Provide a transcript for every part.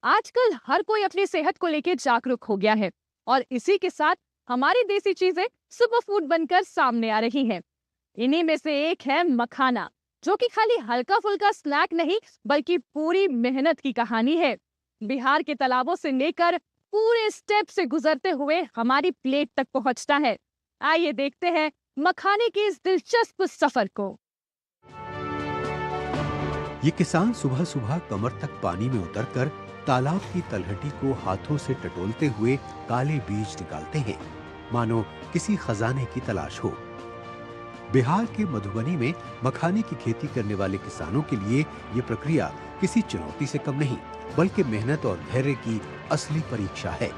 आजकल हर कोई अपनी सेहत को लेकर जागरूक हो गया है और इसी के साथ हमारी देसी चीजें सुपर फूड बनकर सामने आ रही हैं। इन्हीं में से एक है मखाना, जो कि खाली हल्का फुल्का स्नैक नहीं बल्कि पूरी मेहनत की कहानी है। बिहार के तालाबों से लेकर पूरे स्टेप से गुजरते हुए हमारी प्लेट तक पहुंचता है। आइए देखते हैं मखाने के इस दिलचस्प सफर को। ये किसान सुबह सुबह कमर तक पानी में उतरकर तालाब की तलहटी को हाथों से टटोलते हुए काले बीज निकालते हैं, मानो किसी खजाने की तलाश हो। बिहार के मधुबनी में मखाने की खेती करने वाले किसानों के लिए ये प्रक्रिया किसी चुनौती से कम नहीं, बल्कि मेहनत और धैर्य की असली परीक्षा है।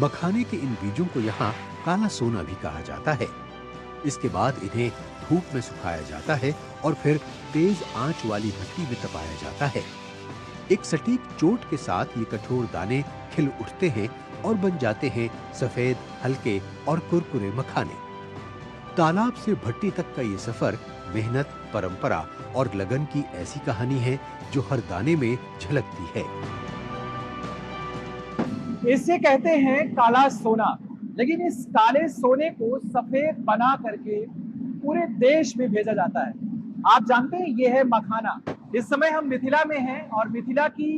मखाने के इन बीजों को यहाँ काला सोना भी कहा जाता है। इसके बाद इन्हें धूप में सुखाया जाता है और फिर तेज आंच वाली भट्टी में तपाया जाता है। एक सटीक चोट के साथ ये कठोर दाने खिल उठते हैं और बन जाते हैं सफेद, हल्के और कुरकुरे मखाने। तालाब से भट्टी तक का ये सफर मेहनत, परंपरा और लगन की ऐसी कहानी है जो हर दाने में झलकती है। इसे कहते हैं काला सोना, लेकिन इस काले सोने को सफेद बना करके पूरे देश में भेजा जाता है। आप जानते हैं ये है मखाना। इस समय हम मिथिला में हैं और मिथिला की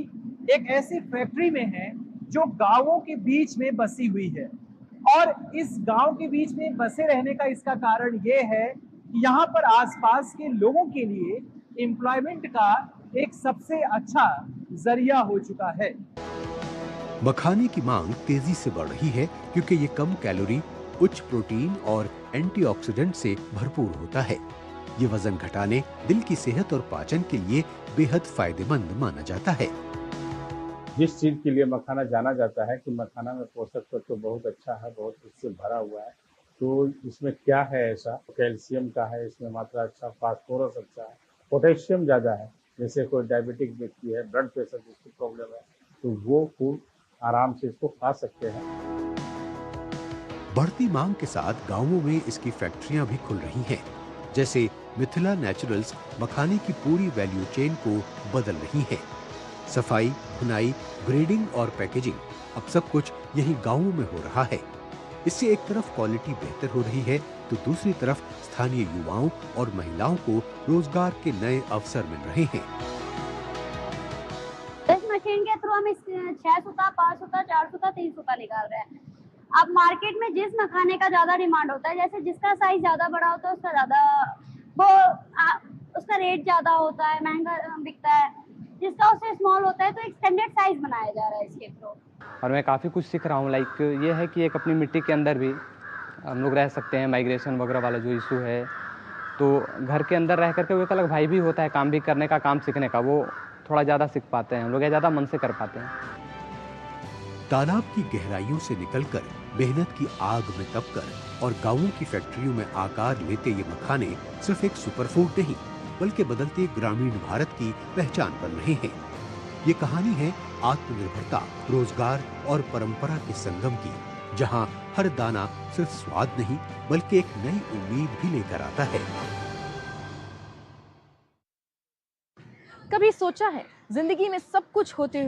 एक ऐसी फैक्ट्री में हैं जो गांवों के बीच में बसी हुई है। और इस गांव के बीच में बसे रहने का इसका कारण ये है कि यहाँ पर आसपास के लोगों के लिए एम्प्लॉयमेंट का एक सबसे अच्छा जरिया हो चुका है। मखाने की मांग तेजी से बढ़ रही है क्योंकि ये कम कैलोरी, उच्च प्रोटीन और एंटीऑक्सीडेंट से भरपूर होता है। ये वजन घटाने, दिल की सेहत और पाचन के लिए बेहद फायदेमंद माना जाता है। जिस चीज के लिए मखाना जाना जाता है कि मखाना में पोषक तत्व तो बहुत अच्छा है, बहुत इससे भरा हुआ है, तो इसमें क्या है ऐसा? कैल्शियम का है इसमें मात्रा अच्छा, फास्फोरस अच्छा है, पोटेशियम ज्यादा है। जैसे कोई डायबिटिक व्यक्ति है, ब्लड प्रेशर जिसकी प्रॉब्लम है, तो वो फूड आराम से इसको खा सकते हैं। बढ़ती मांग के साथ गांवों में इसकी फैक्ट्रियां भी खुल रही हैं। जैसे मिथिला नेचुरल्स मखाने की पूरी वैल्यू चेन को बदल रही है। सफाई, भुनाई, ग्रेडिंग और पैकेजिंग, अब सब कुछ यही गांवों में हो रहा है। इससे एक तरफ क्वालिटी बेहतर हो रही है तो दूसरी तरफ स्थानीय युवाओं और महिलाओं को रोजगार के नए अवसर मिल रहे हैं। इस मशीन के थ्रू हम 6 सूता, 5 सूता, 4 सूता, 3 सूता निकाल रहे हैं। अब मार्केट में जिस मखाने का ज्यादा डिमांड होता है, जैसे जिसका साइज ज्यादा बड़ा होता है उसका ज्यादा उसका रेट ज्यादा होता है, महंगा बिकता है। जिसका उससे स्मॉल होता है तो एक्सटेंडेड साइज बनाया जा रहा है इसके थ्रू। और मैं काफ़ी कुछ सीख रहा हूँ। लाइक ये है कि एक अपनी मिट्टी के अंदर भी हम लोग रह सकते हैं। माइग्रेशन वगैरह वाला जो इशू है, तो घर के अंदर रह करके वो एक अलग भाई भी होता है, काम भी करने का, काम सीखने का, वो थोड़ा ज़्यादा सीख पाते हैं हम लोग, या ज़्यादा मन से कर पाते हैं। तालाब की गहराइयों से निकलकर मेहनत की आग में तपकर और गांवों की फैक्ट्रियों में आकार लेते ये मखाने सिर्फ एक सुपरफूड नहीं, बल्कि बदलते ग्रामीण भारत की पहचान बन रहे हैं। ये कहानी है आत्मनिर्भरता, रोजगार और परंपरा के संगम की, जहां हर दाना सिर्फ स्वाद नहीं बल्कि एक नई उम्मीद भी लेकर आता है। कभी सोचा है जिंदगी में सब कुछ होते